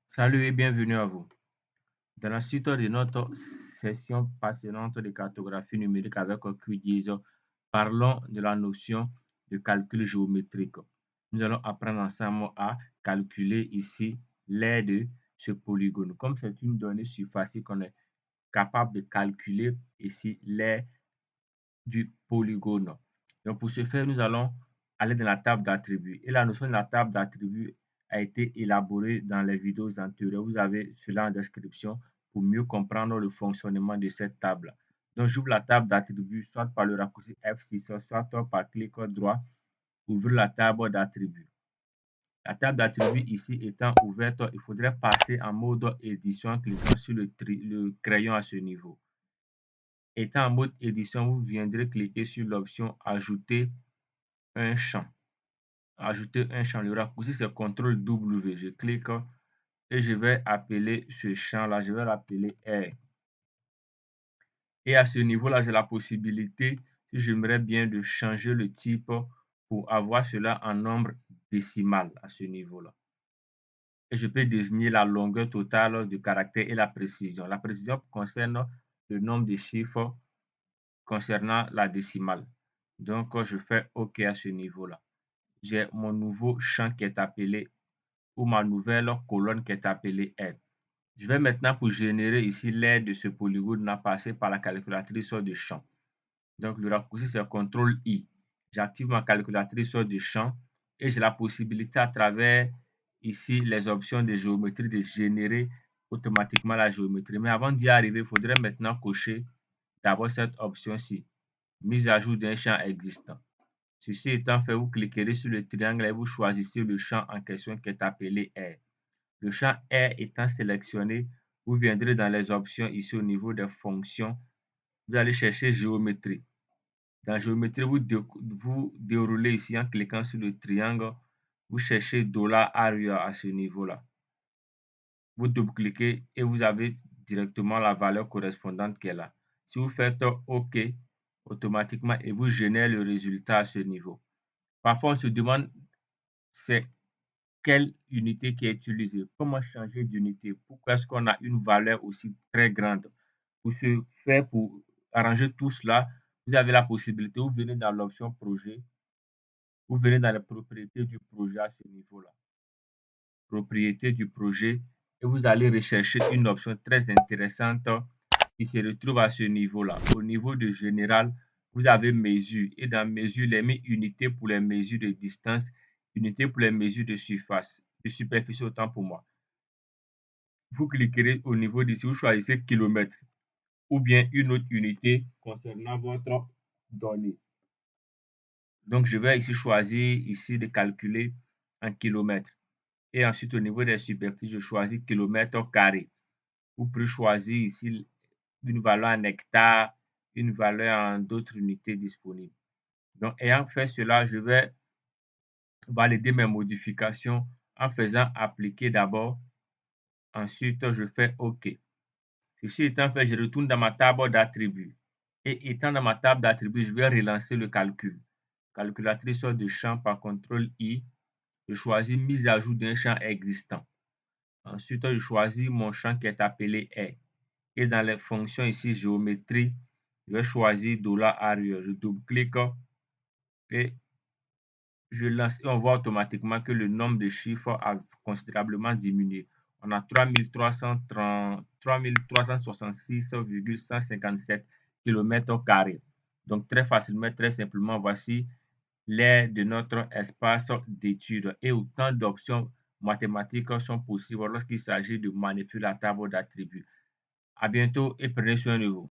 Salut et bienvenue à vous. Dans la suite de notre session passionnante de cartographie numérique avec QGIS, parlons de la notion de calcul géométrique. Nous allons apprendre ensemble à calculer ici l'aire de ce polygone. Comme c'est une donnée surfacique, on est capable de calculer ici l'aire du polygone. Donc pour ce faire, nous allons aller dans la table d'attributs. Et la notion de la table d'attributs a été élaborée dans les vidéos antérieures. Vous avez cela en description pour mieux comprendre le fonctionnement de cette table. Donc j'ouvre la table d'attributs soit par le raccourci F6, soit par clic droit, ouvrir la table d'attributs. La table d'attributs ici étant ouverte, il faudrait passer en mode édition en cliquant sur le crayon à ce niveau. Étant en mode édition, vous viendrez cliquer sur l'option ajouter un champ. Ajouter un champ. Le raccourci c'est CTRL W. Je clique et je vais appeler ce champ-là, je vais l'appeler R. Et à ce niveau-là, j'ai la possibilité, si j'aimerais bien, de changer le type pour avoir cela en nombre décimal à ce niveau-là. Et je peux désigner la longueur totale du caractère et la précision. La précision concerne le nombre de chiffres concernant la décimale. Donc, je fais OK à ce niveau-là. J'ai mon nouveau champ qui est appelé ou ma nouvelle colonne qui est appelée R. Je vais maintenant pour générer ici l'aire de ce polygone passer par la calculatrice de champ. Donc, le raccourci c'est CTRL I. J'active ma calculatrice de champ et j'ai la possibilité à travers ici les options de géométrie de générer automatiquement la géométrie. Mais avant d'y arriver, il faudrait maintenant cocher d'abord cette option-ci, mise à jour d'un champ existant. Ceci étant fait, vous cliquerez sur le triangle et vous choisissez le champ en question qui est appelé R. Le champ R étant sélectionné, vous viendrez dans les options ici au niveau des fonctions. Vous allez chercher géométrie. Dans géométrie, vous déroulez ici en cliquant sur le triangle. Vous cherchez $area à ce niveau-là. Vous double-cliquez et vous avez directement la valeur correspondante qui est là. Si vous faites OK, automatiquement, et vous génère le résultat à ce niveau. Parfois, on se demande c'est quelle unité qui est utilisée, comment changer d'unité, pourquoi est-ce qu'on a une valeur aussi très grande. Pour ce faire, pour arranger tout cela, vous avez la possibilité, vous venez dans l'option projet, vous venez dans les propriétés du projet à ce niveau-là. Propriétés du projet et vous allez rechercher une option très intéressante qui se retrouve à ce niveau-là. Au niveau de général, vous avez mesure et dans mesure, les unités pour les mesures de distance, unités pour les mesures de surface, de superficie autant pour moi. Vous cliquerez au niveau d'ici, vous choisissez kilomètres ou bien une autre unité concernant votre donnée. Donc, je vais ici choisir ici de calculer en kilomètres. Et ensuite, au niveau des superficies, je choisis kilomètres carrés. Vous pouvez choisir ici une valeur en hectares, une valeur en d'autres unités disponibles. Donc, ayant fait cela, je vais valider mes modifications en faisant appliquer d'abord. Ensuite, je fais OK. Ceci étant fait, je retourne dans ma table d'attributs. Et étant dans ma table d'attributs, je vais relancer le calcul. Calculatrice de champ par CTRL I. Je choisis mise à jour d'un champ existant. Ensuite, je choisis mon champ qui est appelé R. Et dans les fonctions ici, géométrie, je vais choisir $area. Je double-clique et je lance et on voit automatiquement que le nombre de chiffres a considérablement diminué. On a 3366,157 km². Donc très facilement, très simplement, voici l'aire de notre espace d'étude et autant d'options mathématiques sont possibles lorsqu'il s'agit de manipuler la table d'attributs. À bientôt et prenez soin de vous.